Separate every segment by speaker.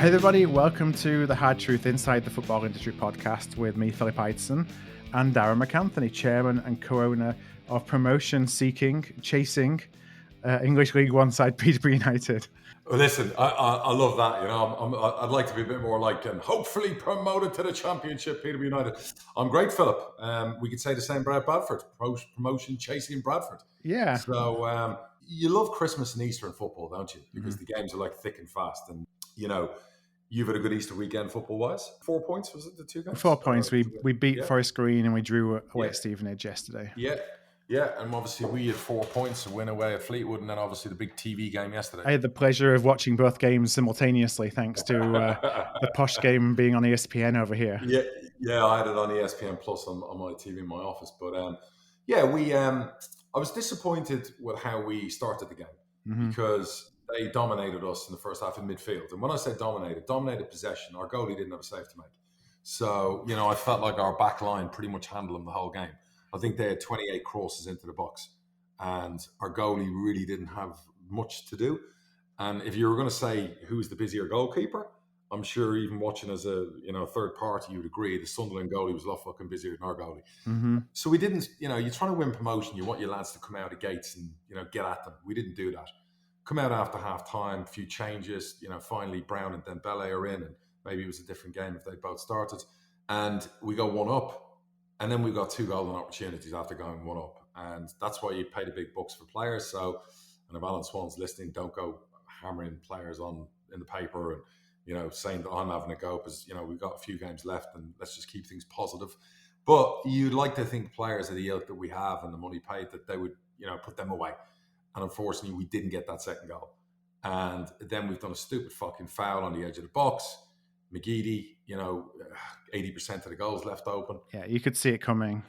Speaker 1: Hey everybody, welcome to the Hard Truth Inside the Football Industry podcast with me, Philip Ideson, and Darragh MacAnthony, chairman and co-owner of promotion-seeking, chasing English League One side Peterborough United.
Speaker 2: Well, listen, I love that. You know, I'd like to be a bit more like, and hopefully promoted to the Championship, Peterborough United. I'm great, Philip. We could say the same about Bradford. Promotion chasing Bradford.
Speaker 1: Yeah.
Speaker 2: So you love Christmas and Easter in football, don't you? Because the games are like thick and fast, and you know, you've had a good Easter weekend football-wise. 4 points, was it the two games?
Speaker 1: 4 points. We beat Forest Green and we drew away at Stevenage yesterday.
Speaker 2: Yeah, and obviously we had 4 points to win away at Fleetwood, and then obviously the big TV game yesterday.
Speaker 1: I had the pleasure of watching both games simultaneously, thanks to the posh game being on ESPN over here.
Speaker 2: Yeah, I had it on ESPN Plus on my TV in my office. But I was disappointed with how we started the game because they dominated us in the first half in midfield. And when I say dominated possession, our goalie didn't have a save to make. So, you know, I felt like our back line pretty much handled them the whole game. I think they had 28 crosses into the box, and our goalie really didn't have much to do. And if you were going to say who's the busier goalkeeper, I'm sure even watching as a third party, you would agree the Sunderland goalie was a lot fucking busier than our goalie. So we didn't, you're trying to win promotion, you want your lads to come out of gates and get at them. We didn't do that. Come out after half time, a few changes. Finally Brown and Dembele are in, and maybe it was a different game if they both started. And we got one up. And then we got 2 golden opportunities after going 1 up. And that's why you pay the big bucks for players. So, and if Alan Swan's listening, don't go hammering players in the paper and, saying that I'm having a go because, we've got a few games left and let's just keep things positive. But you'd like to think players of the ilk that we have and the money paid that they would, put them away. And unfortunately, we didn't get that second goal. And then we've done a stupid fucking foul on the edge of the box. McGeady, 80% of the goals left open.
Speaker 1: Yeah, you could see it coming.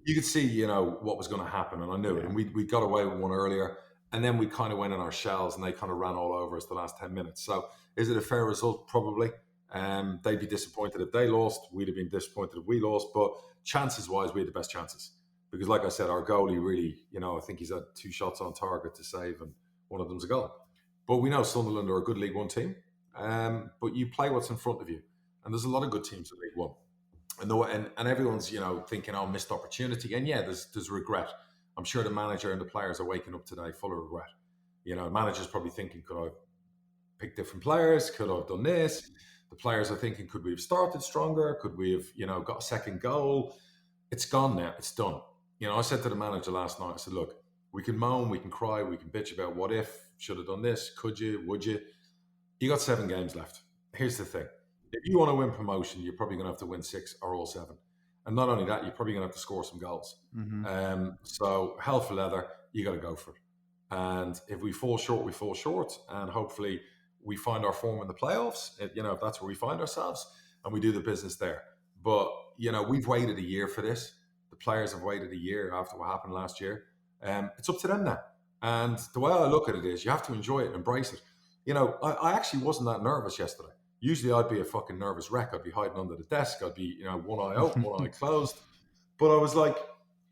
Speaker 2: You could see, what was going to happen, and I knew it. And we got away with one earlier, and then we kind of went in our shells, and they kind of ran all over us the last 10 minutes. So is it a fair result? Probably. They'd be disappointed if they lost. We'd have been disappointed if we lost. But chances-wise, we had the best chances. Because like I said, our goalie really, I think he's had 2 shots on target to save, and one of them's a goal. But we know Sunderland are a good League One team. But you play what's in front of you, and there's a lot of good teams in League One, and everyone's thinking, oh, missed opportunity, and yeah, there's regret. I'm sure the manager and the players are waking up today full of regret. The manager's probably thinking, could I have picked different players? Could I have done this? The players are thinking, could we have started stronger? Could we have got a second goal? It's gone now. It's done. I said to the manager last night, I said, look, we can moan, we can cry, we can bitch about what if, should have done this, could you, would you? You got 7 games left. Here's the thing. If you want to win promotion, you're probably going to have to win 6 or all 7. And not only that, you're probably going to have to score some goals. So hell for leather, you got to go for it. And if we fall short, we fall short. And hopefully we find our form in the playoffs, if that's where we find ourselves, and we do the business there. But, we've waited a year for this. The players have waited a year after what happened last year. It's up to them now. And the way I look at it is you have to enjoy it and embrace it. I actually wasn't that nervous yesterday. Usually I'd be a fucking nervous wreck. I'd be hiding under the desk. I'd be, one eye open, one eye closed. But I was like,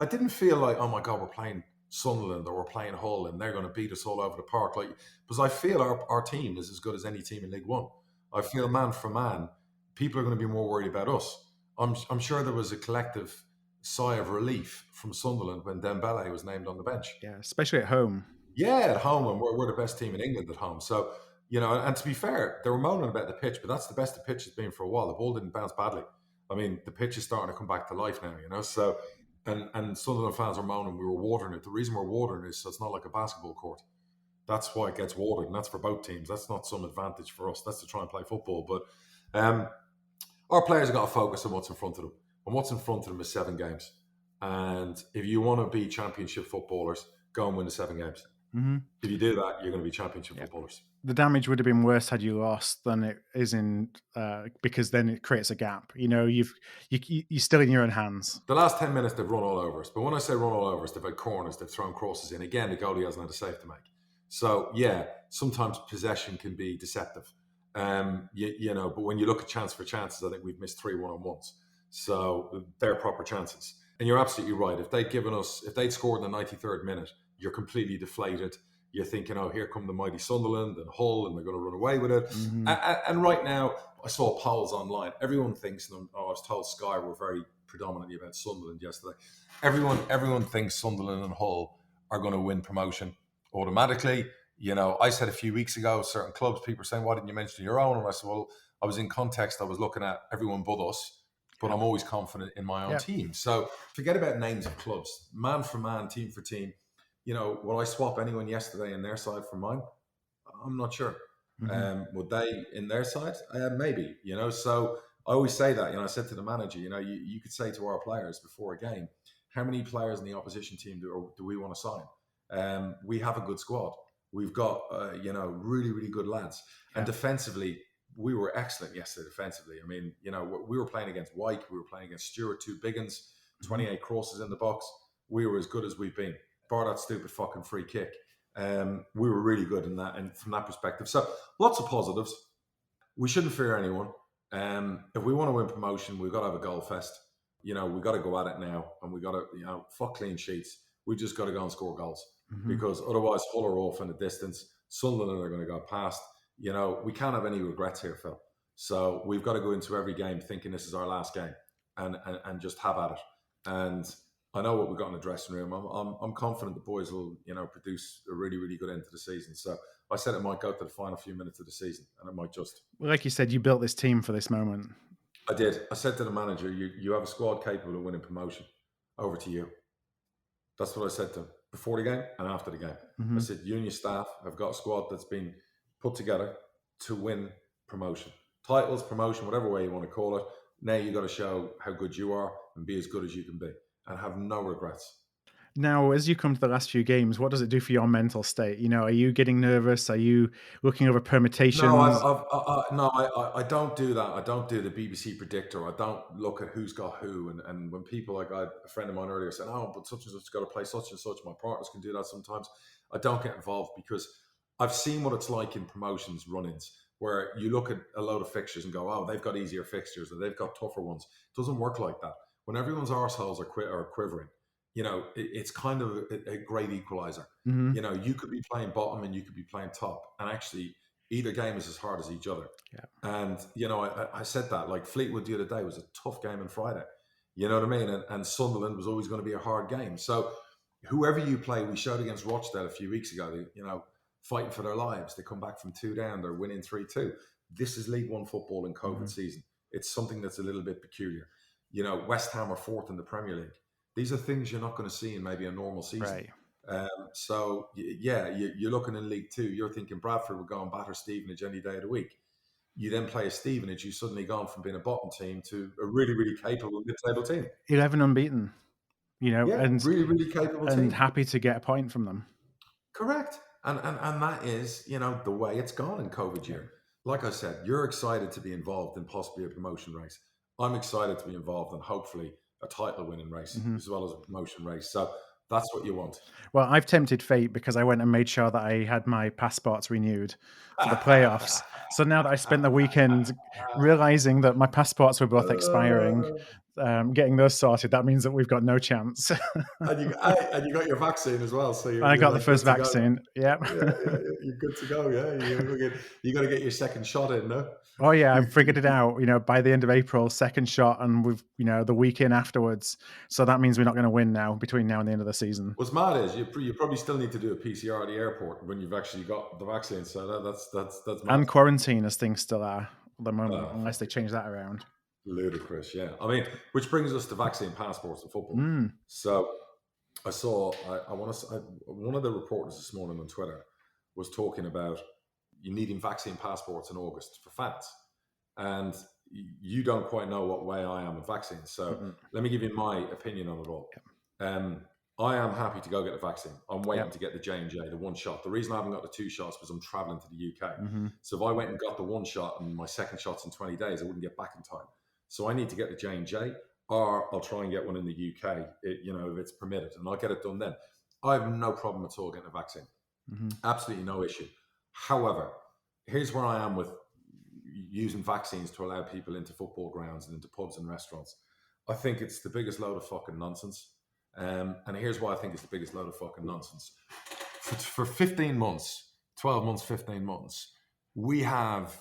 Speaker 2: I didn't feel like, oh my God, we're playing Sunderland or we're playing Hull and they're going to beat us all over the park. Because I feel our team is as good as any team in League One. I feel man for man, people are going to be more worried about us. I'm sure there was a collective sigh of relief from Sunderland when Dembele was named on the bench.
Speaker 1: Yeah, especially at home.
Speaker 2: Yeah, at home, and we're the best team in England at home. So, and to be fair, they were moaning about the pitch, but that's the best the pitch has been for a while. The ball didn't bounce badly. I mean, the pitch is starting to come back to life now, So, and Sunderland fans are moaning we were watering it. The reason we're watering it is so it's not like a basketball court. That's why it gets watered, and that's for both teams. That's not some advantage for us. That's to try and play football. But our players have got to focus on what's in front of them. And what's in front of them is 7 games. And if you want to be championship footballers, go and win the 7 games. If you do that, you're going to be championship footballers.
Speaker 1: The damage would have been worse had you lost than it is because then it creates a gap. You're still in your own hands.
Speaker 2: The last 10 minutes, they've run all over us. But when I say run all over us, they've had corners, they've thrown crosses in. Again, the goalie hasn't had a save to make. So, yeah, sometimes possession can be deceptive. But when you look at chance for chances, I think we've missed 3 1-on-1s. So they're proper chances. And you're absolutely right. If they'd scored in the 93rd minute, you're completely deflated. You're thinking, oh, here come the mighty Sunderland and Hull, and they're going to run away with it.
Speaker 1: Mm-hmm.
Speaker 2: And right now, I saw polls online. Everyone thinks, I was told Sky were very predominantly about Sunderland yesterday. Everyone thinks Sunderland and Hull are going to win promotion automatically. I said a few weeks ago, certain clubs, people are saying, why didn't you mention your own? And I said, well, I was in context. I was looking at everyone but us, but I'm always confident in my own team. So forget about names of clubs, man for man, team for team. Will I swap anyone yesterday in their side for mine? I'm not sure. Mm-hmm. Would they in their side? Maybe, so I always say that, I said to the manager, you could say to our players before a game, how many players in the opposition team do we want to sign? We have a good squad. We've got, really, really good lads. And defensively, we were excellent yesterday defensively. I mean, we were playing against White, we were playing against Stewart, 2 big uns, 28 crosses in the box. We were as good as we've been, bar that stupid fucking free kick. We were really good in that, and from that perspective. So lots of positives. We shouldn't fear anyone. If we want to win promotion, we've got to have a goal fest. We've got to go at it now, and we've got to, fuck clean sheets. We just got to go and score goals, because otherwise Hull are off in the distance. Sunderland are going to go past. We can't have any regrets here, Phil. So we've got to go into every game thinking this is our last game, and just have at it. And I know what we've got in the dressing room. I'm confident the boys will, produce a really, really good end to the season. So I said it might go to the final few minutes of the season, and it might just.
Speaker 1: Well, like you said, you built this team for this moment.
Speaker 2: I did. I said to the manager, you have a squad capable of winning promotion. Over to you. That's what I said to him before the game and after the game. Mm-hmm. I said, you and your staff have got a squad that's been put together to win promotion. Titles, promotion, whatever way you want to call it. Now you got to show how good you are and be as good as you can be, and have no regrets.
Speaker 1: Now, as you come to the last few games, what does it do for your mental state? Are you getting nervous? Are you looking over permutations?
Speaker 2: No, I don't do that. I don't do the BBC predictor. I don't look at who's got who. And when people, like a friend of mine earlier said, oh, but such and such got to play such and such. My partners can do that sometimes. I don't get involved, because I've seen what it's like in promotions run-ins, where you look at a load of fixtures and go, oh, they've got easier fixtures, or they've got tougher ones. It doesn't work like that. When everyone's arseholes are quivering, it's kind of a great equalizer. Mm-hmm. You could be playing bottom and you could be playing top, and actually either game is as hard as each other. Yeah. And, I said that, like Fleetwood the other day was a tough game on Friday. You know what I mean? And Sunderland was always going to be a hard game. So whoever you play, we showed against Rochdale a few weeks ago, fighting for their lives. They come back from 2 down, they're winning 3-2. This is League One football in COVID season. It's something that's a little bit peculiar. West Ham are 4th in the Premier League. These are things you're not going to see in maybe a normal season. Right. You're looking in League Two. You're thinking Bradford would go and batter Stevenage any day of the week. You then play a Stevenage, you've suddenly gone from being a bottom team to a really, really capable mid-table team.
Speaker 1: 11 unbeaten, and
Speaker 2: really, really capable team.
Speaker 1: And happy to get a point from them.
Speaker 2: Correct. And that is, the way it's gone in COVID year. Like I said, you're excited to be involved in possibly a promotion race. I'm excited to be involved in hopefully a title winning race as well as a promotion race. So that's what you want.
Speaker 1: Well, I've tempted fate, because I went and made sure that I had my passports renewed for the playoffs. So now that I spent the weekend realizing that my passports were both expiring, getting those sorted, that means that we've got no chance.
Speaker 2: and you got your vaccine as well. So
Speaker 1: I got the first vaccine. Yeah,
Speaker 2: you're good to go. Yeah, you got to get your second shot in, no?
Speaker 1: Oh yeah, I've figured it out. By the end of April, second shot, and we've the weekend afterwards. So that means we're not going to win now between now and the end of the season.
Speaker 2: What's mad is you probably still need to do a PCR at the airport when you've actually got the vaccine. So that's mad.
Speaker 1: And quarantine as things still are at the moment, unless they change that around.
Speaker 2: Ludicrous, yeah. I mean, which brings us to vaccine passports in football. So I saw, one of the reporters this morning on Twitter was talking about you needing vaccine passports in August for fans. And you don't quite know what way I am with vaccines. So let me give you my opinion on it all. I am happy to go get the vaccine. I'm waiting to get the J&J, the 1 shot. The reason I haven't got the 2 shots was I'm traveling to the UK. So if I went and got the 1 shot and my second shot's in 20 days, I wouldn't get back in time. So I need to get the J&J, or I'll try and get one in the UK, if it's permitted, and I'll get it done then. I have no problem at all getting a vaccine. Absolutely no issue. However, here's where I am with using vaccines to allow people into football grounds and into pubs and restaurants. I think it's the biggest load of fucking nonsense. And here's why I think it's the biggest load of fucking nonsense. for 15 months, 12 months, 15 months, we have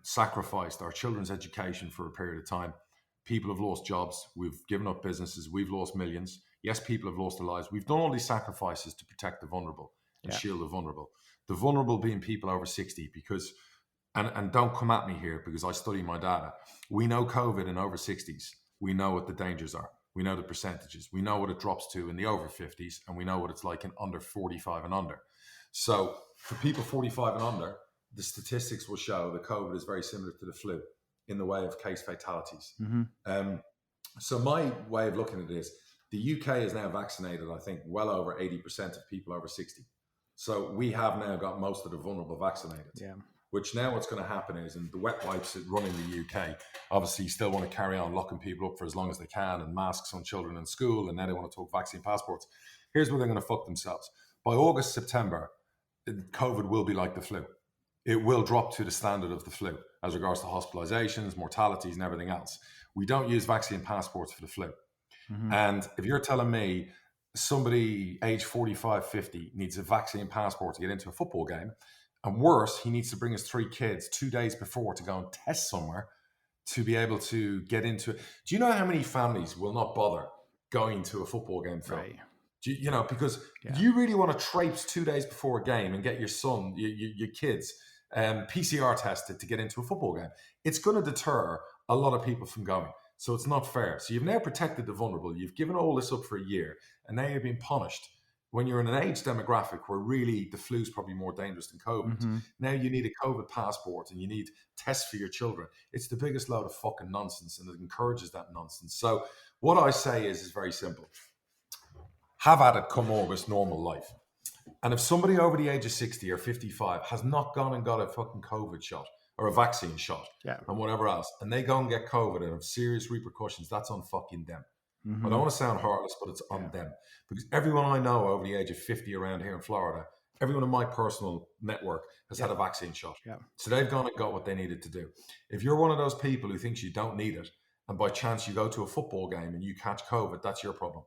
Speaker 2: sacrificed our children's education for a period of time. People have lost jobs. We've given up businesses. We've lost millions. Yes, people have lost their lives. We've done all these sacrifices to protect the vulnerable and shield the vulnerable. The vulnerable being people over 60, because, and don't come at me here because I study my data. We know COVID in over 60s. We know what the dangers are. We know the percentages. We know what it drops to in the over 50s, and we know what it's like in under 45 and under. So for people 45 and under, the statistics will show that COVID is very similar to the flu in the way of case fatalities. So my way of looking at it is the UK is now vaccinated, I think, well over 80% of people over 60. So we have now got most of the vulnerable vaccinated. Yeah. Which now what's going to happen is, and the wet wipes that run in the UK, obviously you still want to carry on locking people up for as long as they can, and masks on children in school, and now they want to talk vaccine passports. Here's where they're going to fuck themselves. By August, September, COVID will be like the flu. It will drop to the standard of the flu as regards to hospitalizations, mortalities, and everything else. We don't use vaccine passports for the flu. And if you're telling me somebody age 45, 50 needs a vaccine passport to get into a football game, and worse, he needs to bring his 3 kids 2 days before to go and test somewhere to be able to get into it. Do you know how many families will not bother going to a football game, Phil? Right. You know, because you really want to traipse 2 days before a game and get your son, your kids, PCR tested to get into a football game. It's going to deter a lot of people from going. So it's not fair. So you've now protected the vulnerable. You've given all this up for a year, and now you're being punished. When you're in an age demographic where really the flu is probably more dangerous than COVID, now you need a COVID passport and you need tests for your children. It's the biggest load of fucking nonsense, and it encourages that nonsense. So what I say is very simple. Have at it come August, normal life. And if somebody over the age of 60 or 55 has not gone and got a fucking COVID shot or a vaccine shot and whatever else, and they go and get COVID and have serious repercussions, that's on fucking them. I don't want to sound heartless, but it's on them. Because everyone I know over the age of 50 around here in Florida, everyone in my personal network has had a vaccine shot. So they've gone and got what they needed to do. If you're one of those people who thinks you don't need it, and by chance you go to a football game and you catch COVID, that's your problem.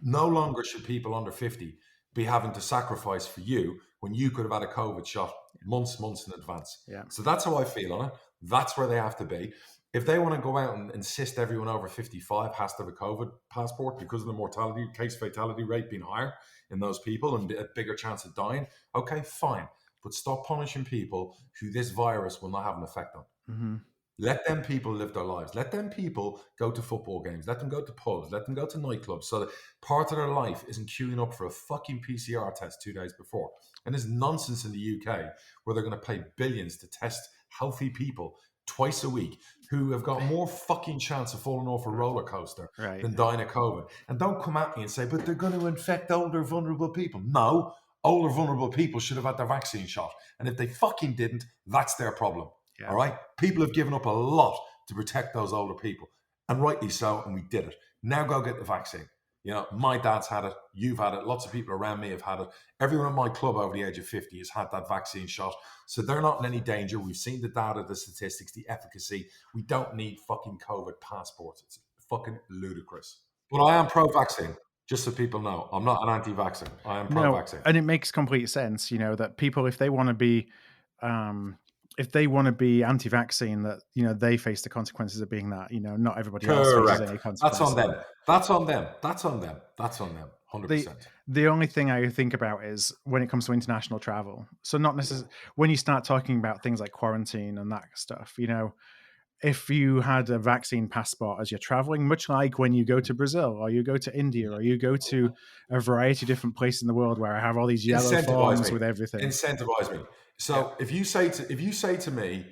Speaker 2: No longer should people under 50 be having to sacrifice for you when you could have had a COVID shot months in advance. So that's how I feel on it. That's where they have to be. If they want to go out and insist everyone over 55 has to have a COVID passport because of the mortality, case fatality rate being higher in those people and a bigger chance of dying, okay, fine. But stop punishing people who this virus will not have an effect on. Let them people live their lives. Let them people go to football games. Let them go to pubs. Let them go to nightclubs so that part of their life isn't queuing up for a fucking PCR test 2 days before. And there's nonsense in the UK where they're going to pay billions to test healthy people twice a week who have got more fucking chance of falling off a roller coaster than dying of COVID. And don't come at me and say, but they're going to infect older, vulnerable people. No, older, vulnerable people should have had their vaccine shot. And if they fucking didn't, that's their problem. All right? People have given up a lot to protect those older people. And rightly so, and we did it. Now go get the vaccine. You know, my dad's had it, you've had it, lots of people around me have had it. Everyone in my club over the age of 50 has had that vaccine shot. So they're not in any danger. We've seen the data, the statistics, the efficacy. We don't need fucking COVID passports. It's fucking ludicrous. But I am pro-vaccine, just so people know. I'm not an anti-vaccine. I am pro-vaccine.
Speaker 1: No, and it makes complete sense, you know, that people, if they want to be anti-vaccine, that, you know, they face the consequences of being that, you know, not everybody else faces any consequences.
Speaker 2: That's on them. That's on them. That's on them. That's on them. 100%.
Speaker 1: The only thing I think about is when it comes to international travel. So not necessarily when you start talking about things like quarantine and that stuff, you know, if you had a vaccine passport as you're traveling, much like when you go to Brazil or you go to India or you go to a variety of different places in the world where I have all these yellow forms with everything.
Speaker 2: Incentivize me. So if you say to me,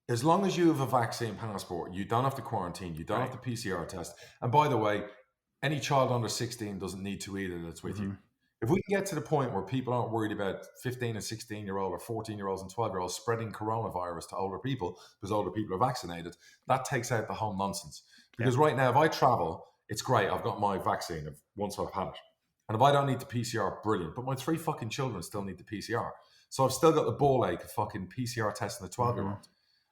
Speaker 2: as long as you have a vaccine passport, you don't have to quarantine, you don't have to PCR test. And by the way, any child under 16 doesn't need to either that's with you. If we can get to the point where people aren't worried about 15 and 16-year-old or 14-year-olds and 12-year-olds spreading coronavirus to older people because older people are vaccinated, that takes out the whole nonsense. Because right now, if I travel, it's great. I've got my vaccine once I've had it. And if I don't need the PCR, brilliant. But my 3 fucking children still need the PCR. So I've still got the ball ache of fucking PCR testing the 12-year-old.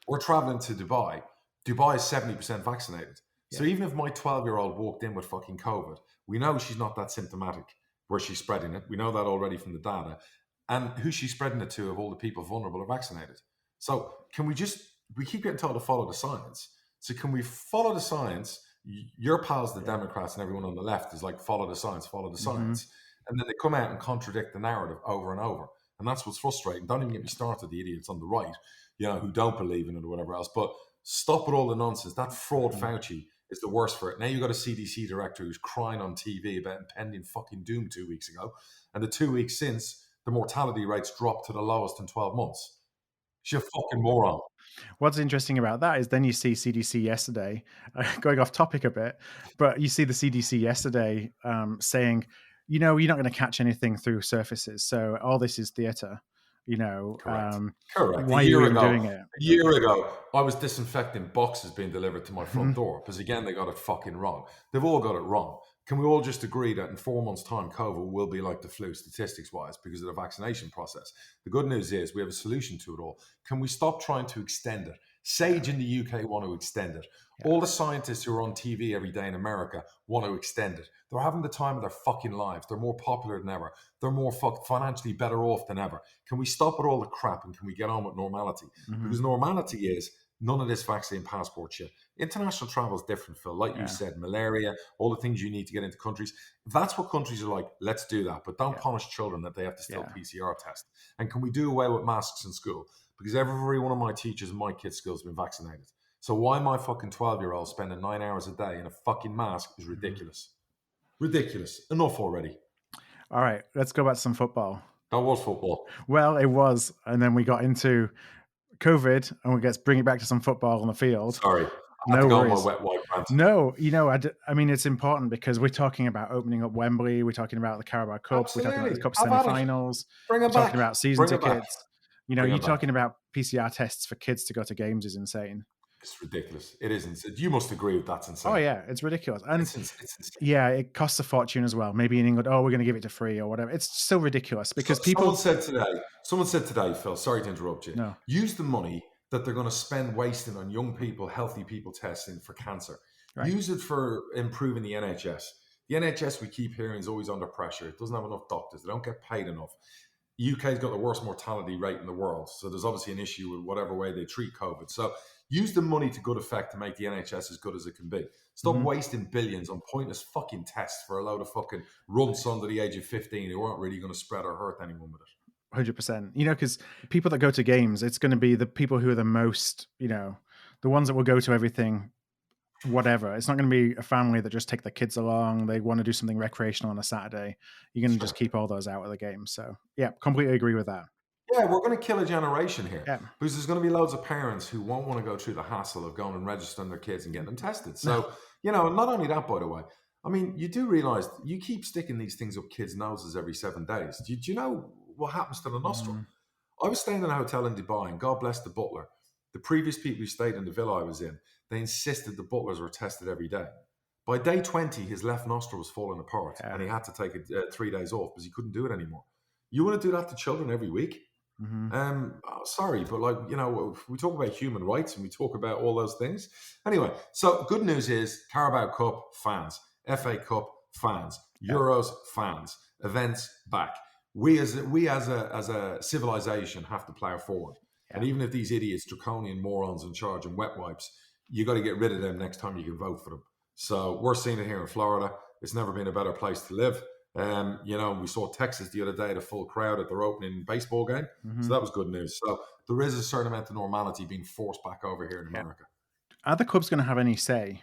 Speaker 2: We're traveling to Dubai. Dubai is 70% vaccinated. So even if my 12-year-old walked in with fucking COVID, we know she's not that symptomatic. where she's spreading it. We know that already from the data. And who she's spreading it to of all the people vulnerable are vaccinated. So can we keep getting told to follow the science. So can we follow the science? Your pals, the Democrats and everyone on the left is like, follow the science, follow the science. And then they come out and contradict the narrative over and over. And that's what's frustrating. Don't even get me started, the idiots on the right, who don't believe in it or whatever else. But stop with all the nonsense. That fraud Fauci is the worst for it. Now you've got a CDC director who's crying on TV about impending fucking doom 2 weeks ago. And the 2 weeks since, the mortality rates dropped to the lowest in 12 months. She's a fucking moron.
Speaker 1: What's interesting about that is then you see CDC yesterday, going off topic a bit, but you see the CDC yesterday saying, you're not going to catch anything through surfaces. So all this is theater.
Speaker 2: Correct.
Speaker 1: Why are you even doing it?
Speaker 2: A year ago, I was disinfecting boxes being delivered to my front door because, again, they got it fucking wrong. They've all got it wrong. Can we all just agree that in 4 months' time, COVID will be like the flu statistics-wise because of the vaccination process? The good news is we have a solution to it all. Can we stop trying to extend it? Sage in the UK want to extend it. All the scientists who are on TV every day in America want to extend it. They're having the time of their fucking lives. They're more popular than ever. They're more financially better off than ever. Can we stop with all the crap and can we get on with normality? Because normality is none of this vaccine passport shit. International travel is different, Phil. Like you said, malaria, all the things you need to get into countries. If that's what countries are like, let's do that. But don't punish children that they have to still PCR test. And can we do away with masks in school? Because every one of my teachers in my kids' school has been vaccinated. So why my fucking 12-year-old spending 9 hours a day in a fucking mask is ridiculous. Ridiculous. Enough already.
Speaker 1: All right, let's go back to some football.
Speaker 2: That was football.
Speaker 1: Well, it was. And then we got into COVID and we bring it back to some football on the field.
Speaker 2: Sorry. I had to go on my wet wipe rant.
Speaker 1: No, I mean, it's important because we're talking about opening up Wembley. We're talking about the Carabao Cup.
Speaker 2: Absolutely.
Speaker 1: We're talking about the Cup semi-finals.
Speaker 2: Bring it
Speaker 1: we're
Speaker 2: back.
Speaker 1: Talking about season tickets. You're
Speaker 2: back.
Speaker 1: talking about PCR tests for kids to go to games is insane.
Speaker 2: It's ridiculous. It is insane. You must agree with that's insane.
Speaker 1: Oh, yeah. It's ridiculous. And
Speaker 2: it's insane.
Speaker 1: Yeah, it costs a fortune as well. Maybe in England, we're going to give it to free or whatever. It's still ridiculous because people...
Speaker 2: Someone said today, Phil, sorry to interrupt you.
Speaker 1: No.
Speaker 2: Use the money that they're going to spend wasting on young people, healthy people testing for cancer. Right. Use it for improving the NHS. The NHS, we keep hearing, is always under pressure. It doesn't have enough doctors. They don't get paid enough. UK's got the worst mortality rate in the world. So there's obviously an issue with whatever way they treat COVID. So use the money to good effect to make the NHS as good as it can be. Stop wasting billions on pointless fucking tests for a load of fucking runts under the age of 15 who aren't really going to spread or hurt anyone with it.
Speaker 1: 100%. Because people that go to games, it's going to be the people who are the most, the ones that will go to everything, whatever. It's not going to be a family that just take their kids along. They want to do something recreational on a Saturday. You're going to just keep all those out of the game. So, yeah, completely agree with that.
Speaker 2: Yeah, we're going to kill a generation here because there's going to be loads of parents who won't want to go through the hassle of going and registering their kids and getting them tested. So, not only that, by the way, I mean, you do realize you keep sticking these things up kids' noses every 7 days. Do you know what happens to the nostril? I was staying in a hotel in Dubai, and God bless the butler. The previous people who stayed in the villa I was in, they insisted the butlers were tested every day. By day 20, his left nostril was falling apart, and he had to take 3 days off because he couldn't do it anymore. You want to do that to children every week? Sorry, but we talk about human rights and we talk about all those things. Anyway, so good news is Carabao Cup fans, FA Cup fans, Euros fans, events back. We as a civilization have to plow forward. And even if these idiots, draconian morons in charge and wet wipes, you got to get rid of them next time you can vote for them. So we're seeing it here in Florida. It's never been a better place to live. We saw Texas the other day, the full crowd at their opening baseball game. So that was good news. So there is a certain amount of normality being forced back over here in America.
Speaker 1: Are the clubs going to have any say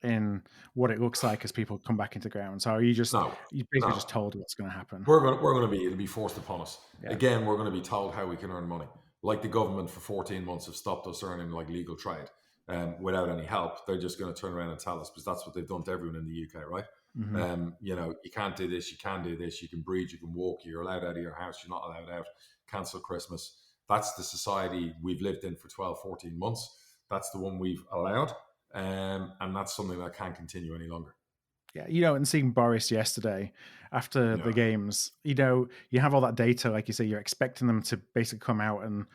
Speaker 1: in what it looks like as people come back into ground? So are you just just told what's going to happen?
Speaker 2: It'll be forced upon us. Again, we're going to be told how we can earn money. Like the government for 14 months have stopped us earning like legal trade without any help. They're just going to turn around and tell us because that's what they've done to everyone in the UK, right? You can't do this, you can do this, you can breathe, you can walk, you're allowed out of your house, you're not allowed out, cancel Christmas. That's the society we've lived in for 12, 14 months. That's the one we've allowed. And that's something that can't continue any longer.
Speaker 1: Yeah, and seeing Boris yesterday after the games, you have all that data, like you say, you're expecting them to basically come out and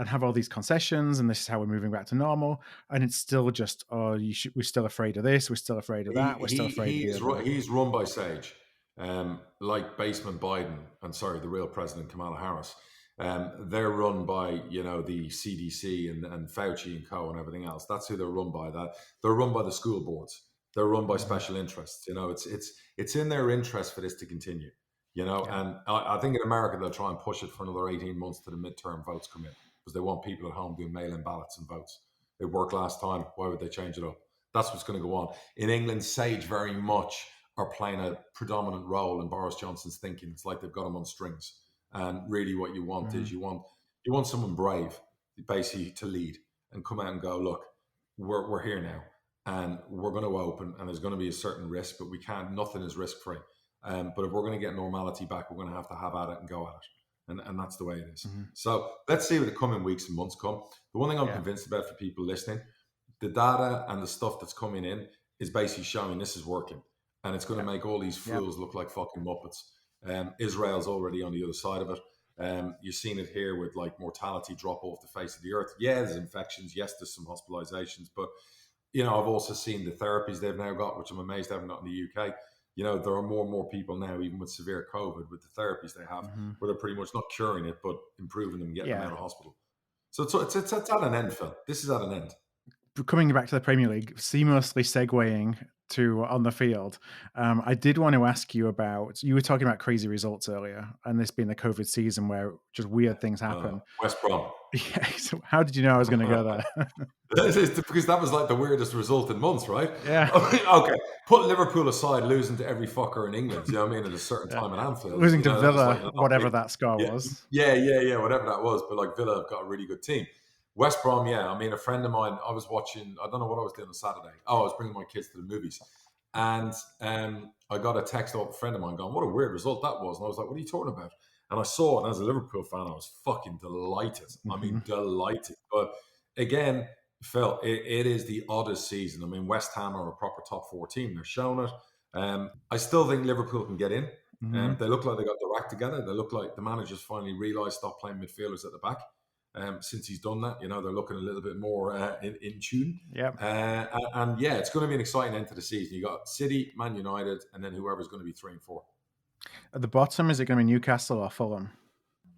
Speaker 1: have all these concessions, and this is how we're moving back to normal. And it's still just, we're still afraid of this, we're still afraid of that, we're still afraid of
Speaker 2: He's run by Sage. like Basement Biden, the real president Kamala Harris. They're run by the CDC and Fauci and Co and everything else. That's who they're run by. That they're run by the school boards. They're run by special interests. It's in their interest for this to continue. And I think in America they'll try and push it for another 18 months to the midterm votes come in because they want people at home doing mail-in ballots and votes. It worked last time. Why would they change it up? That's what's going to go on. In England, Sage very much are playing a predominant role in Boris Johnson's thinking. It's like they've got him on strings. And really what you want is you want someone brave, basically, to lead and come out and go, look, we're here now and we're going to open and there's going to be a certain risk, but nothing is risk-free. But if we're going to get normality back, we're going to have at it and go at it. And that's the way it is. So let's see what the coming weeks and months come. The one thing I'm convinced about for people listening, the data and the stuff that's coming in is basically showing this is working. And it's going to make all these fools look like fucking Muppets. Israel's already on the other side of it. You've seen it here with like mortality drop off the face of the earth. Yeah, there's infections. Yes, there's some hospitalizations. But, I've also seen the therapies they've now got, which I'm amazed they haven't got in the UK. There are more and more people now, even with severe COVID, with the therapies they have, where they're pretty much not curing it, but improving them and getting them out of hospital. So it's at an end, Phil. This is at an end.
Speaker 1: Coming back to the Premier League, seamlessly segueing to on the field, I did want to ask you about, you were talking about crazy results earlier, and this being the COVID season where just weird things happen.
Speaker 2: West Brom.
Speaker 1: Yeah, so how did you know I was going to go there?
Speaker 2: Because that was like the weirdest result in months, right?
Speaker 1: Yeah.
Speaker 2: Okay, put Liverpool aside, losing to every fucker in England, you know what I mean, at a certain time in Anfield.
Speaker 1: Losing to Villa, whatever that score was.
Speaker 2: Yeah, whatever that was. But like Villa have got a really good team. West Brom, a friend of mine, I was watching, I don't know what I was doing on Saturday. I was bringing my kids to the movies. And I got a text off a friend of mine going, what a weird result that was. And I was like, what are you talking about? And I saw it, and as a Liverpool fan, I was fucking delighted. I mean, delighted. But again, Phil, it is the oddest season. I mean, West Ham are a proper top 4 team. They're showing it. I still think Liverpool can get in. They look like they got their act together. They look like the managers finally realised stop playing midfielders at the back. Since he's done that, they're looking a little bit more in tune. And it's going to be an exciting end to the season. You got City, Man United, and then whoever's going to be 3 and 4.
Speaker 1: At the bottom, is it going to be Newcastle or Fulham?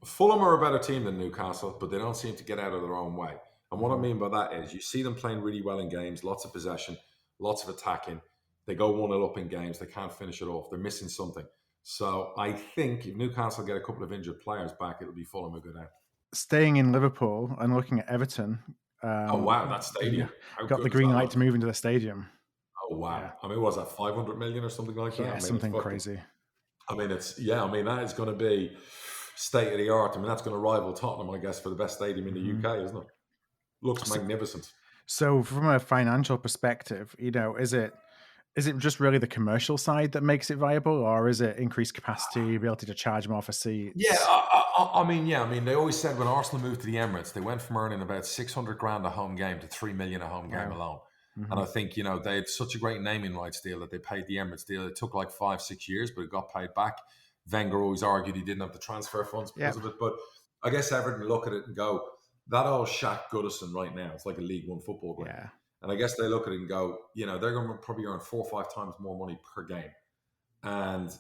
Speaker 2: Fulham are a better team than Newcastle, but they don't seem to get out of their own way. And what I mean by that is you see them playing really well in games, lots of possession, lots of attacking. They go 1-0 up in games. They can't finish it off. They're missing something. So I think if Newcastle get a couple of injured players back, it'll be Fulham who go down.
Speaker 1: Staying in Liverpool and looking at Everton.
Speaker 2: Oh, wow, that stadium.
Speaker 1: Got the green light to move into the stadium.
Speaker 2: Oh, wow. Yeah. I mean, was that 500 million or something like that?
Speaker 1: Yeah, something crazy.
Speaker 2: I mean, that is going to be state of the art. I mean, that's going to rival Tottenham, I guess, for the best stadium in the UK, isn't it? Looks magnificent.
Speaker 1: So from a financial perspective, is it just really the commercial side that makes it viable, or is it increased capacity, ability to charge more for seats?
Speaker 2: Yeah, I mean, they always said when Arsenal moved to the Emirates, they went from earning about 600 grand a home game to 3 million a home game alone. And I think, they had such a great naming rights deal that they paid the Emirates deal. It took like 5-6 years, but it got paid back. Wenger always argued he didn't have the transfer funds because of it. But I guess Everton look at it and go, that old Shaq Goodison right now, it's like a League One football game. Yeah. And I guess they look at it and go, they're going to probably earn 4 or 5 times more money per game. And,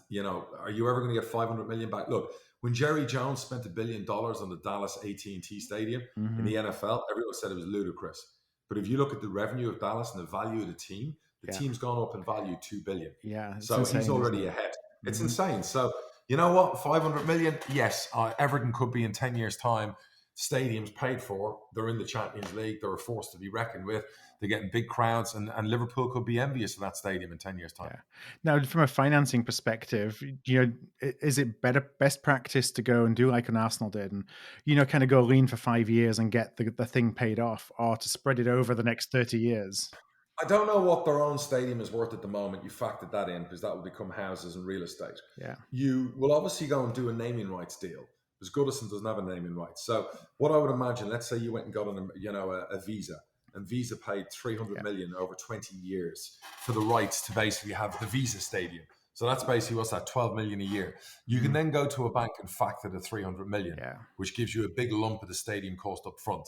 Speaker 2: are you ever going to get 500 million back? Look, when Jerry Jones spent $1 billion on the Dallas AT&T Stadium in the NFL, everyone said it was ludicrous. But if you look at the revenue of Dallas and the value of the team's gone up in value $2 billion.
Speaker 1: Yeah.
Speaker 2: So insane, he's already ahead. It's insane. So, you know what? 500 million? Yes. Everton could be in 10 years' time. Stadiums paid for. They're in the Champions League. They're a force to be reckoned with. They're getting big crowds, and Liverpool could be envious of that stadium in 10 years' time. Yeah.
Speaker 1: Now, from a financing perspective, is it best practice to go and do like an Arsenal did, and kind of go lean for 5 years and get the thing paid off, or to spread it over the next 30 years?
Speaker 2: I don't know what their own stadium is worth at the moment. You factored that in because that will become houses and real estate.
Speaker 1: Yeah.
Speaker 2: You will obviously go and do a naming rights deal because Goodison doesn't have a naming rights. So what I would imagine, let's say you went and got a Visa. And Visa paid 300 million over 20 years for the rights to basically have the Visa Stadium. So that's basically, what's that, 12 million a year. You can then go to a bank and factor the 300 million, which gives you a big lump of the stadium cost up front.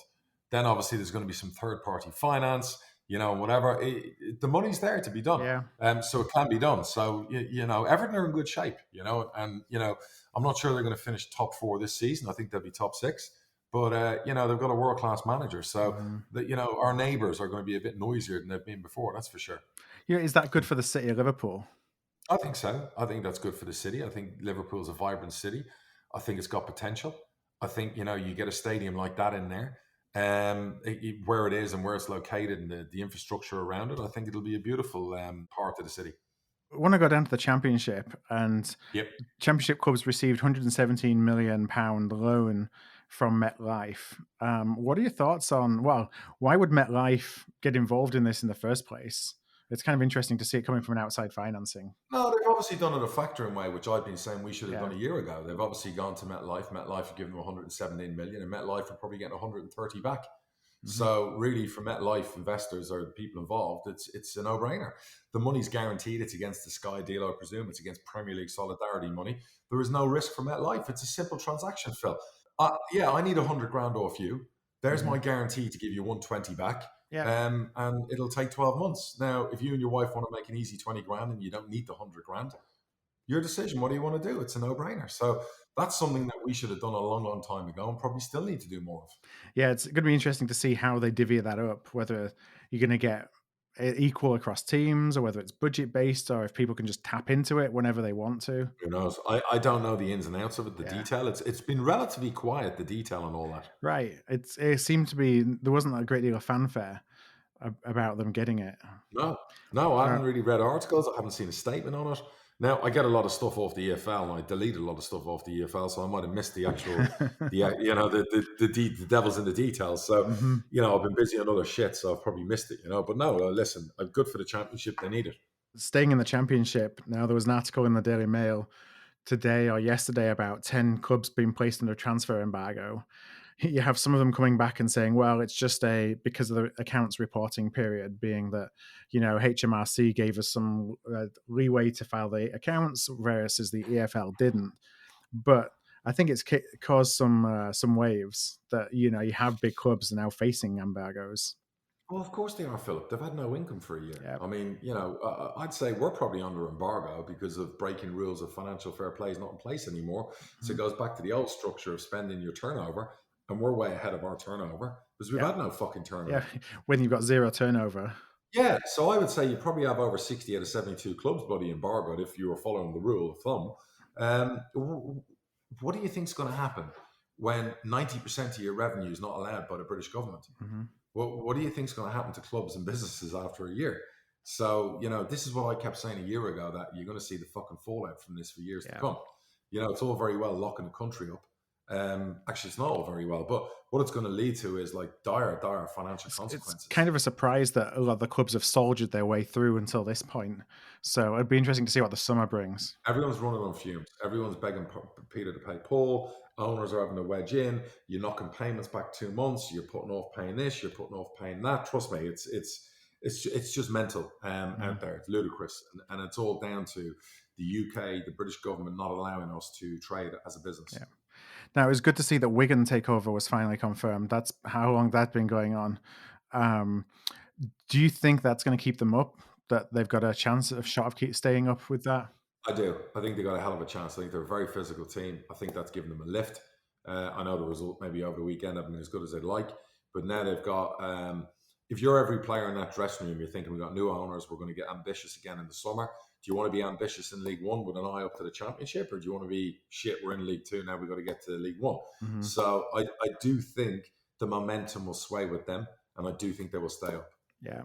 Speaker 2: Then obviously there's going to be some third-party finance. whatever. The money's there to be done.
Speaker 1: Yeah.
Speaker 2: So it can be done. So, Everton are in good shape, and, I'm not sure they're going to finish top 4 this season. I think they'll be top 6. But, they've got a world-class manager. So, our neighbours are going to be a bit noisier than they've been before. That's for sure.
Speaker 1: Yeah, is that good for the city of Liverpool?
Speaker 2: I think so. I think that's good for the city. I think Liverpool's a vibrant city. I think it's got potential. I think, you get a stadium like that in there, where it is and where it's located and the infrastructure around it. I think it'll be a beautiful part of the city.
Speaker 1: I want to go down to the Championship, and
Speaker 2: Yep.
Speaker 1: Championship clubs received £117 million loan from MetLife. What are your thoughts on, why would MetLife get involved in this in the first place? It's kind of interesting to see it coming from an outside financing.
Speaker 2: No, they've obviously done it a factoring way, which I've been saying we should have
Speaker 1: Yeah.
Speaker 2: done a year ago. They've obviously gone to MetLife. MetLife have given them 117 million, and MetLife are probably getting 130 back. So really, for MetLife investors or the people involved, it's a no-brainer. The money's guaranteed. It's against the Sky deal, I presume. It's against Premier League solidarity money. There is no risk for MetLife. It's a simple transaction, Phil. I need 100 grand off you. There's my guarantee to give you 120 back.
Speaker 1: Yeah.
Speaker 2: And it'll take 12 months. Now, if you and your wife want to make an easy 20 grand and you don't need the 100 grand, your decision. What do you want to do? It's a no-brainer. So that's something that we should have done a long, long time ago and probably still need to do more of.
Speaker 1: Yeah, it's going to be interesting to see how they divvy that up, whether you're going to get equal across teams or whether it's budget-based or if people can just tap into it whenever they want to.
Speaker 2: Who knows? I don't know the ins and outs of it, the detail. It's been relatively quiet, the detail and all that.
Speaker 1: Right. It seemed to be, there wasn't a great deal of fanfare about them getting it.
Speaker 2: No, I haven't really read articles. I haven't seen a statement on it. Now, I get a lot of stuff off the EFL, and I deleted a lot of stuff off the EFL, so I might have missed the actual, the devil's in the details. So, I've been busy on other shit, so I've probably missed it, But no, listen, I'm good for the Championship. They need it.
Speaker 1: Staying in the Championship, now there was an article in the Daily Mail today or yesterday about 10 clubs being placed under transfer embargo. You have some of them coming back and saying, well, it's just because of the accounts reporting period being that, HMRC gave us some leeway to file the accounts, versus the EFL didn't. But I think it's caused some waves that, you have big clubs now facing embargoes.
Speaker 2: Well, of course they are, Philip. They've had no income for a year.
Speaker 1: Yep.
Speaker 2: I mean, I'd say we're probably under embargo because of breaking rules of financial fair play is not in place anymore. So it goes back to the old structure of spending your turnover. And we're way ahead of our turnover because we've had no fucking turnover.
Speaker 1: Yeah, when you've got zero turnover.
Speaker 2: Yeah, so I would say you probably have over 60 out of 72 clubs bloody embargoed if you were following the rule of thumb. What do you think is going to happen when 90% of your revenue is not allowed by the British government? What do you think is going to happen to clubs and businesses after a year? So, this is what I kept saying a year ago, that you're going to see the fucking fallout from this for years to come. It's all very well locking the country up. Actually, it's not all very well, but what it's going to lead to is like dire financial consequences.
Speaker 1: It's kind of a surprise that a lot of the clubs have soldiered their way through until this point. So it'd be interesting to see what the summer brings.
Speaker 2: Everyone's running on fumes. Everyone's begging Peter to pay Paul. Owners are having to wedge in. You're knocking payments back 2 months. You're putting off paying this. You're putting off paying that. Trust me, it's just mental out there. It's ludicrous, and it's all down to the UK, the British government not allowing us to trade as a business.
Speaker 1: Yeah. Now, it was good to see that Wigan takeover was finally confirmed. That's how long that's been going on. Do you think that's going to keep them up? That they've got a chance of staying up with that?
Speaker 2: I do. I think they've got a hell of a chance. I think they're a very physical team. I think that's given them a lift. I know the result maybe over the weekend hasn't been as good as they'd like, but now they've got. If you're every player in that dressing room, you're thinking we've got new owners. We're going to get ambitious again in the summer. Do you want to be ambitious in League One with an eye up to the Championship, or do you want to be shit? We're in League Two now. We've got to get to League One. So I do think the momentum will sway with them, and I do think they will stay up.
Speaker 1: Yeah.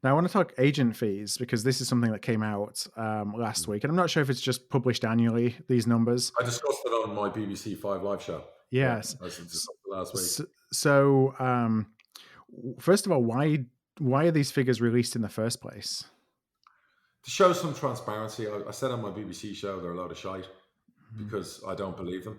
Speaker 1: Now I want to talk agent fees, because this is something that came out last week, and I'm not sure if it's just published annually, these numbers.
Speaker 2: I discussed it on my BBC 5 Live show.
Speaker 1: Yes.
Speaker 2: Last week.
Speaker 1: So first of all, why are these figures released in the first place?
Speaker 2: To show some transparency. I said on my BBC show they're a load of shite because I don't believe them.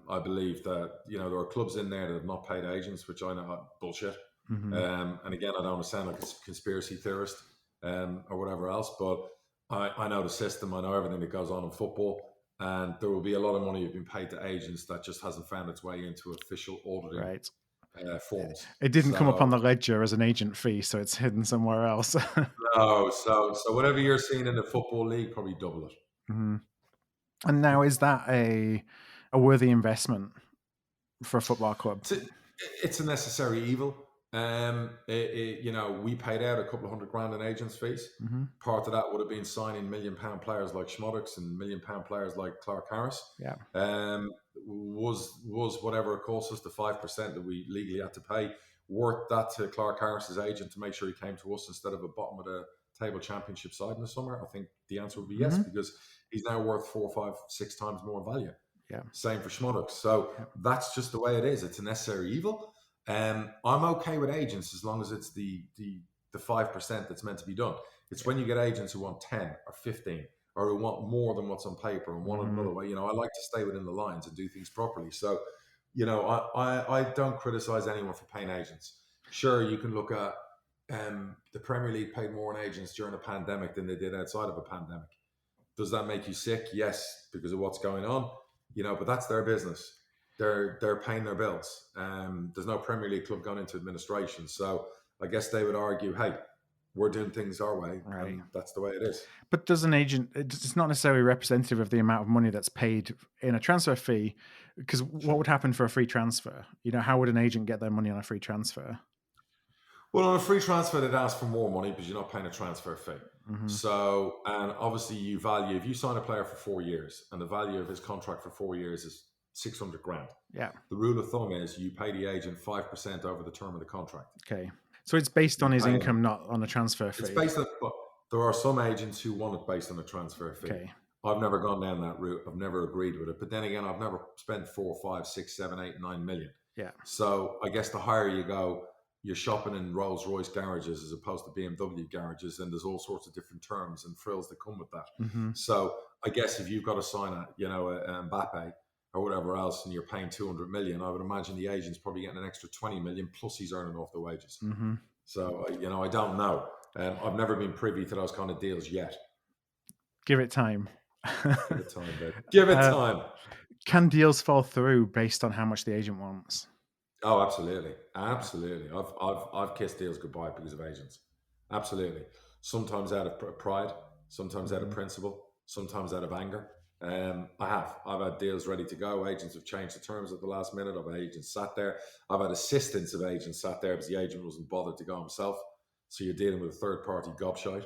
Speaker 2: I believe that there are clubs in there that have not paid agents, which I know are bullshit. And again, I don't want to sound like a conspiracy theorist or whatever else, but I know the system. I know everything that goes on in football, and there will be a lot of money being paid to agents that just hasn't found its way into official auditing.
Speaker 1: Right.
Speaker 2: forms.
Speaker 1: It didn't come up on
Speaker 2: So
Speaker 1: the ledger as an agent fee, so it's hidden somewhere else.
Speaker 2: no, so whatever you're seeing in the football league, probably double it.
Speaker 1: Mm-hmm. And now, is that a worthy investment for a football club?
Speaker 2: It's a necessary evil. We paid out a couple of $100,000 in agents' fees.
Speaker 1: Mm-hmm.
Speaker 2: Part of that would have been signing £1 million players like Schmoddix and £1 million players like Clark Harris.
Speaker 1: Yeah.
Speaker 2: Was whatever it cost us, the 5% that we legally had to pay, worth that to Clark Harris's agent to make sure he came to us instead of a bottom of the table championship side in the summer? I think the answer would be yes, because he's now worth 4, 5, 6 times more value.
Speaker 1: Yeah.
Speaker 2: Same for Schmoddix. So that's just the way it is. It's a necessary evil. I'm okay with agents as long as it's the 5% that's meant to be done. It's when you get agents who want 10 or 15 or who want more than what's on paper and want another way. I like to stay within the lines and do things properly. So, I don't criticize anyone for paying agents. Sure, you can look at the Premier League paid more on agents during a pandemic than they did outside of a pandemic. Does that make you sick? Yes, because of what's going on. But that's their business. They're paying their bills. There's no Premier League club going into administration. So I guess they would argue, hey, we're doing things our way. Right. And that's the way it is.
Speaker 1: But does an agent, it's not necessarily representative of the amount of money that's paid in a transfer fee, because what would happen for a free transfer? How would an agent get their money on a free transfer?
Speaker 2: Well, on a free transfer, they'd ask for more money because you're not paying a transfer fee. Mm-hmm. So, and obviously you value, if you sign a player for 4 years and the value of his contract for 4 years is $600,000.
Speaker 1: Yeah.
Speaker 2: The rule of thumb is you pay the agent 5% over the term of the contract.
Speaker 1: Okay. So it's based on his income, not on a transfer fee.
Speaker 2: It's based on, but there are some agents who want it based on a transfer fee. Okay. I've never gone down that route. I've never agreed with it. But then again, I've never spent 4, 5, 6, 7, 8, 9 million.
Speaker 1: Yeah.
Speaker 2: So I guess the higher you go, you're shopping in Rolls Royce garages as opposed to BMW garages, and there's all sorts of different terms and frills that come with that. Mm-hmm. So I guess if you've got to sign a Mbappe or whatever else, and you're paying 200 million, I would imagine the agent's probably getting an extra 20 million plus he's earning off the wages. Mm-hmm. So I don't know. I've never been privy to those kind of deals yet.
Speaker 1: Give it time.
Speaker 2: Give it time, babe. Give it time.
Speaker 1: Can deals fall through based on how much the agent wants?
Speaker 2: Oh, absolutely. I've kissed deals goodbye because of agents. Absolutely. Sometimes out of pride, sometimes out of principle, sometimes out of anger. I've had deals ready to go. Agents have changed the terms at the last minute. I've had agents sat there. I've had assistants of agents sat there because the agent wasn't bothered to go himself. So you're dealing with a third party gobshite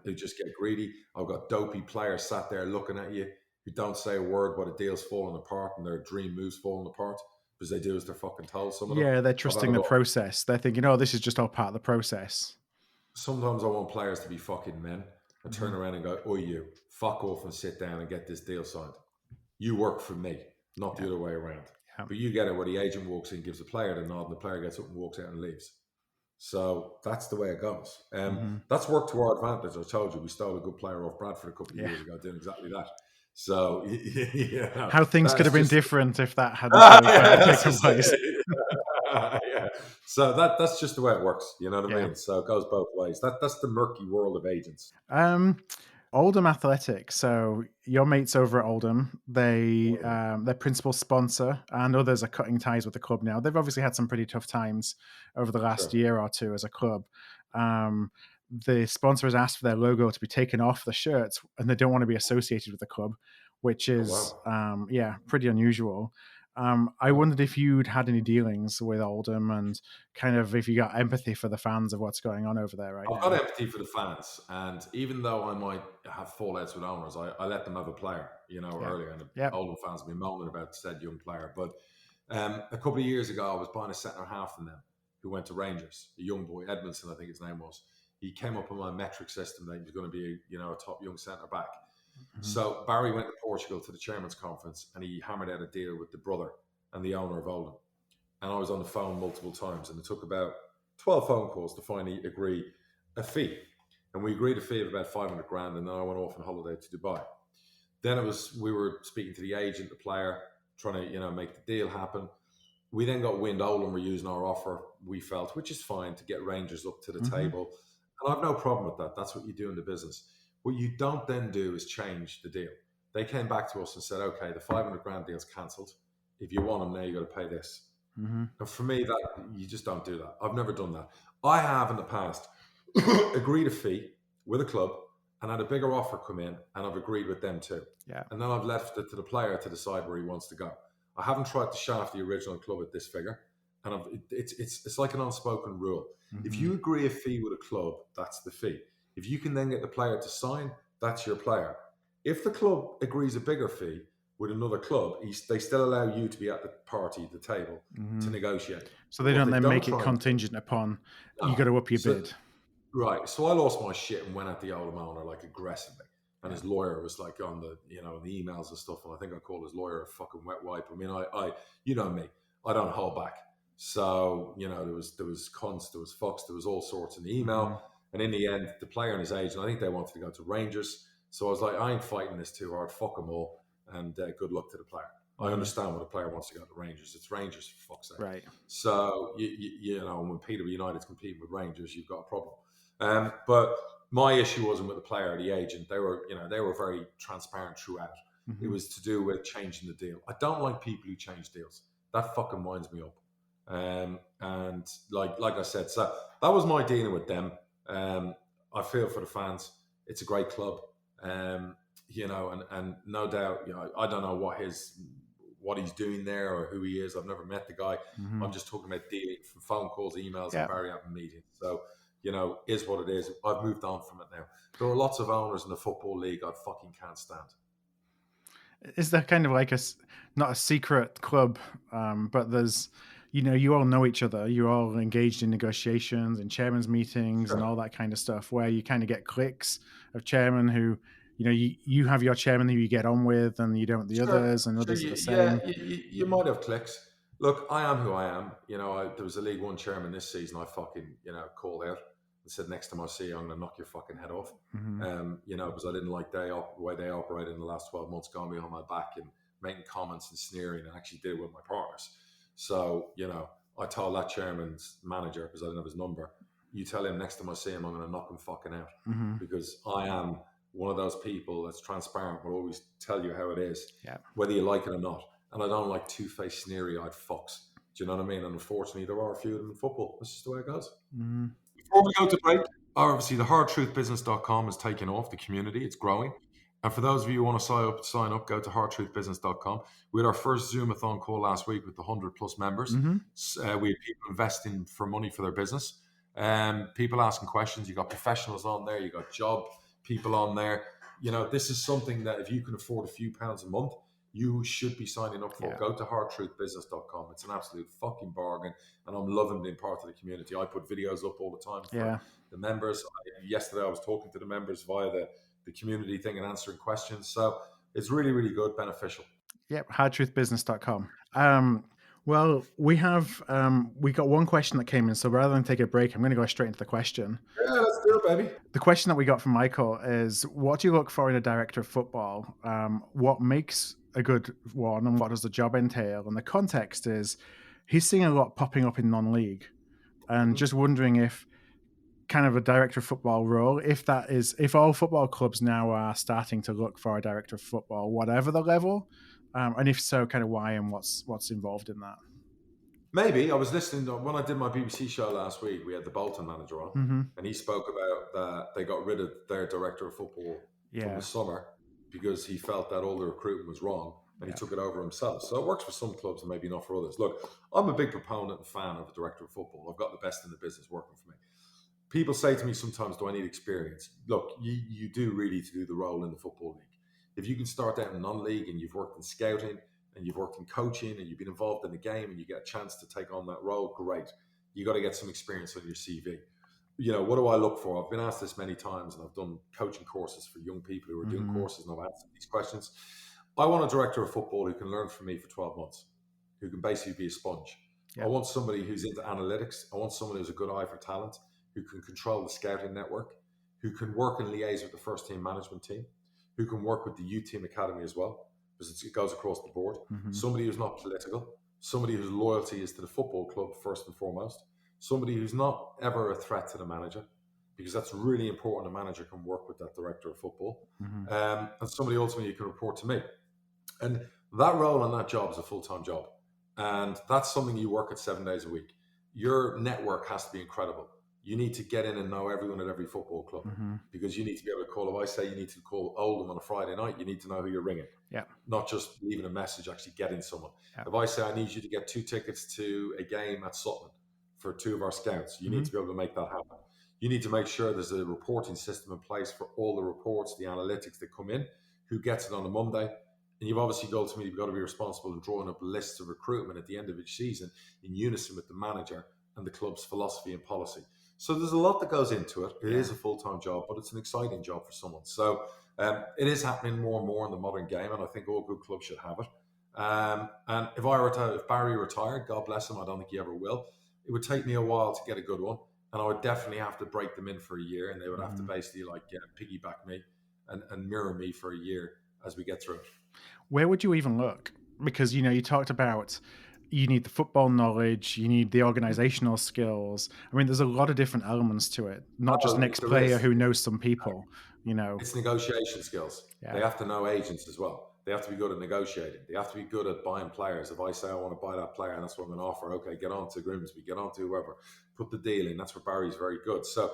Speaker 2: who just get greedy. I've got dopey players sat there looking at you who don't say a word while the deal's falling apart and their dream moves falling apart. Because they do as they're fucking told. Some of them.
Speaker 1: Yeah, they're trusting the process. They're thinking, this is just all part of the process.
Speaker 2: Sometimes I want players to be fucking men and turn around and go, you, fuck off and sit down and get this deal signed. You work for me, not the other way around. Yeah. But you get it where the agent walks in, gives the player the nod, and the player gets up and walks out and leaves. So that's the way it goes. That's worked to our advantage. I told you, we stole a good player off Bradford a couple of years ago doing exactly that. So,
Speaker 1: how things could have been different if that hadn't taken place.
Speaker 2: Yeah. So that's just the way it works. You know what I mean? So it goes both ways. That's the murky world of agents.
Speaker 1: Oldham Athletic. So your mates over at Oldham, their principal sponsor and others are cutting ties with the club now. They've obviously had some pretty tough times over the last year or two as a club. The sponsor has asked for their logo to be taken off the shirts, and they don't want to be associated with the club, which is pretty unusual. I wondered if you'd had any dealings with Oldham and kind of if you got empathy for the fans of what's going on over there right now.
Speaker 2: I've got empathy for the fans, and even though I might have fallouts with owners, I let them have a player, earlier. And the Oldham fans have been moaning about said young player. But a couple of years ago, I was buying a centre-half from them who went to Rangers, a young boy, Edmondson, I think his name was. He came up on my metric system that he was going to be a top young centre-back. Mm-hmm. So Barry went to Portugal to the chairman's conference and he hammered out a deal with the brother and the owner of Oldham. And I was on the phone multiple times, and it took about 12 phone calls to finally agree a fee. And we agreed a fee of about 500,000, and then I went off on holiday to Dubai. Then we were speaking to the agent, the player, trying to make the deal happen. We then got wind Oldham were using our offer, we felt, which is fine, to get Rangers up to the table. And I have no problem with that. That's what you do in the business. What you don't then do is change the deal. They came back to us and said, okay, the 500,000 deal's cancelled. If you want them now, you got to pay this.
Speaker 1: Mm-hmm.
Speaker 2: And for me, that you just don't do that. I've never done that. I have in the past agreed a fee with a club and had a bigger offer come in, and I've agreed with them too.
Speaker 1: Yeah.
Speaker 2: And then I've left it to the player to decide where he wants to go. I haven't tried to shaft the original club at this figure, and it's like an unspoken rule.
Speaker 1: Mm-hmm.
Speaker 2: If you agree a fee with a club, that's the fee. If you can then get the player to sign, that's your player. If the club agrees a bigger fee with another club, they still allow you to be at the party, the table, to negotiate.
Speaker 1: So they don't then make it contingent upon you got to up your bid.
Speaker 2: Right. So I lost my shit and went at the old owner like aggressively. And his lawyer was like on the, the emails and stuff. And I think I called his lawyer a fucking wet wipe. I mean, I you know me, I don't hold back. So, there was cunts, there was fucks, there was all sorts in the email. And in the end, the player and his agent, I think they wanted to go to Rangers. So I was like, I ain't fighting this too hard. Fuck them all. And good luck to the player. I understand when a player wants to go to Rangers. It's Rangers, for fuck's sake.
Speaker 1: Right.
Speaker 2: So, when Peterborough United's competing with Rangers, you've got a problem. But my issue wasn't with the player or the agent. They were very transparent throughout. It was to do with changing the deal. I don't like people who change deals. That fucking winds me up. And like I said, so that was my dealing with them. I feel for the fans. It's a great club. And no doubt, I don't know what he's doing there or who he is. I've never met the guy. I'm just talking about dealing from phone calls, emails, and Barry having meetings. So, is what it is. I've moved on from it now. There are lots of owners in the Football League I fucking can't stand.
Speaker 1: Is there kind of like not a secret club, but there's, you all know each other. You're all engaged in negotiations and chairman's meetings and all that kind of stuff where you kind of get cliques of chairmen who, you have your chairman who you get on with and you don't the others and others are the same.
Speaker 2: Yeah, you might have cliques. Look, I am who I am. There was a League One chairman this season I fucking, called out and said, next time I see you, I'm going to knock your fucking head off. Because I didn't like the way they operated in the last 12 months, going behind my back and making comments and sneering, and actually did it with my partners. So, I told that chairman's manager, because I didn't have his number, you tell him next time I see him, I'm going to knock him fucking out. Because I am one of those people that's transparent, will always tell you how it is, whether you like it or not. And I don't like two-faced, sneery-eyed fucks. Do you know what I mean? And unfortunately, there are a few of them in football. That's just the way it goes. Before we go to break, obviously, the hardtruthbusiness.com is taking off. The community, it's growing. And for those of you who want to sign up, go to hardtruthbusiness.com. We had our first Zoom-a-thon call last week with the 100-plus members. We had people investing for money for their business. People asking questions. You got professionals on there. You got job people on there. This is something that if you can afford a few pounds a month, you should be signing up for. Go to hardtruthbusiness.com. It's an absolute fucking bargain, and I'm loving being part of the community. I put videos up all the time for the members. Yesterday I was talking to the members via the community thing and answering questions. So it's really, really good, beneficial.
Speaker 1: Yep, hardtruthbusiness.com. Well, we got one question that came in, so rather than take a break, I'm going to go straight into the question.
Speaker 2: Yeah, let's do it, baby.
Speaker 1: The question that we got from Michael is, what do you look for in a director of football? What makes a good one, and what does the job entail? And the context is, he's seeing a lot popping up in non-league, and just wondering if kind of a director of football role, if all football clubs now are starting to look for a director of football, whatever the level, and if so, kind of why and what's involved in that.
Speaker 2: Maybe. I was listening when I did my BBC show last week. We had the Bolton manager on, and he spoke about that they got rid of their director of football from the summer because he felt that all the recruitment was wrong, and he took it over himself. So it works for some clubs and maybe not for others. Look, I'm a big proponent and fan of a director of football. I've got the best in the business working for me. People say to me sometimes, do I need experience? Look, you do really to do the role in the Football League. If you can start out in non-league and you've worked in scouting and you've worked in coaching and you've been involved in the game and you get a chance to take on that role, great. You got to get some experience on your CV. What do I look for? I've been asked this many times, and I've done coaching courses for young people who are doing courses, and I've answered these questions. I want a director of football who can learn from me for 12 months, who can basically be a sponge. I want somebody who's into analytics. I want someone who's a good eye for talent, who can control the scouting network, who can work and liaise with the first team management team, who can work with the youth team academy as well, because it goes across the board. Somebody who's not political, somebody whose loyalty is to the football club first and foremost, somebody who's not ever a threat to the manager, because that's really important. A manager can work with that director of football, and somebody ultimately can report to me. And that role and that job is a full-time job. And that's something you work at 7 days a week. Your network has to be incredible. You need to get in and know everyone at every football club, because you need to be able to call. If I say you need to call Oldham on a Friday night, you need to know who you're ringing.
Speaker 1: Yeah.
Speaker 2: Not just leaving a message, actually getting someone.
Speaker 1: Yeah.
Speaker 2: If I say I need you to get 2 tickets to a game at Sutton for 2 of our scouts, you need to be able to make that happen. You need to make sure there's a reporting system in place for all the reports, the analytics that come in, who gets it on a Monday. And you've obviously ultimately got to be responsible in drawing up lists of recruitment at the end of each season in unison with the manager and the club's philosophy and policy. So there's a lot that goes into it. It is a full-time job, but it's an exciting job for someone. So it is happening more and more in the modern game, and I think all good clubs should have it. And if Barry retired, God bless him, I don't think he ever will. It would take me a while to get a good one, and I would definitely have to break them in for a year, and they would have to basically piggyback me and mirror me for a year as we get through it.
Speaker 1: Where would you even look? Because, you talked about you need the football knowledge, you need the organizational skills. I mean, there's a lot of different elements to it, not just an ex-player who knows some people,
Speaker 2: It's negotiation skills. Yeah. They have to know agents as well. They have to be good at negotiating. They have to be good at buying players. If I say I want to buy that player and that's what I'm going to offer, okay, get on to Grimsby, get on to whoever, put the deal in. That's where Barry's very good. So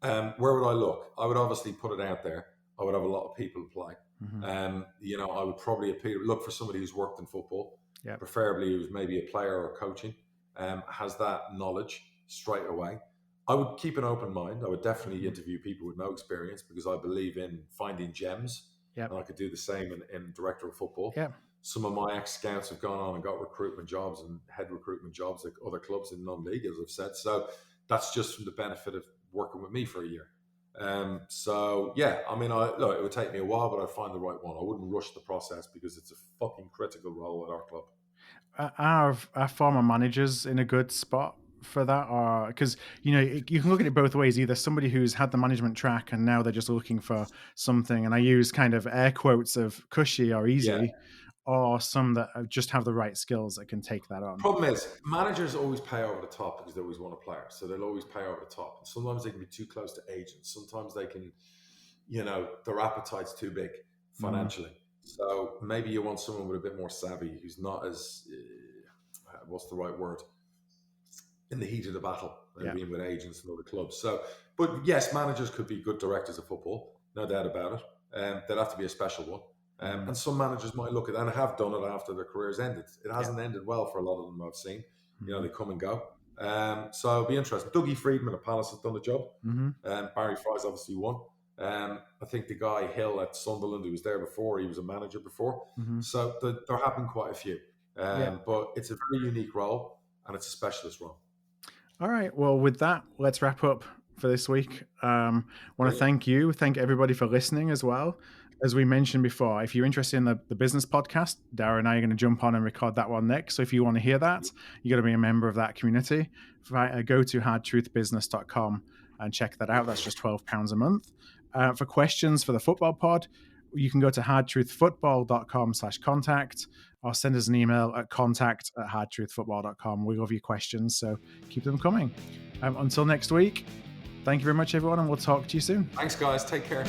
Speaker 2: where would I look? I would obviously put it out there. I would have a lot of people apply. I would probably look for somebody who's worked in football, preferably who's maybe a player or coaching, has that knowledge straight away. I would keep an open mind. I would definitely interview people with no experience, because I believe in finding gems. And I could do the same in director of football. Some of my ex-scouts have gone on and got recruitment jobs and head recruitment jobs at other clubs in non-league, as I've said. So that's just from the benefit of working with me for a year. It would take me a while, but I'd find the right one. I wouldn't rush the process, because it's a fucking critical role at our club.
Speaker 1: Are former managers in a good spot for that? Or because you can look at it both ways. Either somebody who's had the management track and now they're just looking for something, and I use kind of air quotes of cushy or easy, or some that just have the right skills that can take that on.
Speaker 2: Problem is, managers always pay over the top because they always want a player, so they'll always pay over the top. And sometimes they can be too close to agents. Sometimes they can, their appetite's too big financially. So maybe you want someone with a bit more savvy, who's not as what's the right word, in the heat of the battle, being with agents and other clubs. So, but yes, managers could be good directors of football, no doubt about it. They'd have to be a special one. And some managers might look at that and have done it after their careers ended. It hasn't ended well for a lot of them I've seen. They come and go. So it'll be interesting. Dougie Friedman at Palace has done the job. Barry Fry's obviously won. I think the guy Hill at Sunderland, who was there before, he was a manager before. So there have been quite a few. But it's a very unique role, and it's a specialist role.
Speaker 1: All right. Well, with that, let's wrap up for this week. Want to thank everybody for listening as well. As we mentioned before, if you're interested in the business podcast, Darragh and I are going to jump on and record that one next. So if you want to hear that, you got to be a member of that community. Go to hardtruthbusiness.com and check that out. That's just £12 a month. For questions for the football pod, you can go to hardtruthfootball.com/contact, or send us an email at contact@hardtruthfootball.com. We love your questions, so keep them coming. Until next week, thank you very much, everyone, and we'll talk to you soon.
Speaker 2: Thanks, guys. Take care.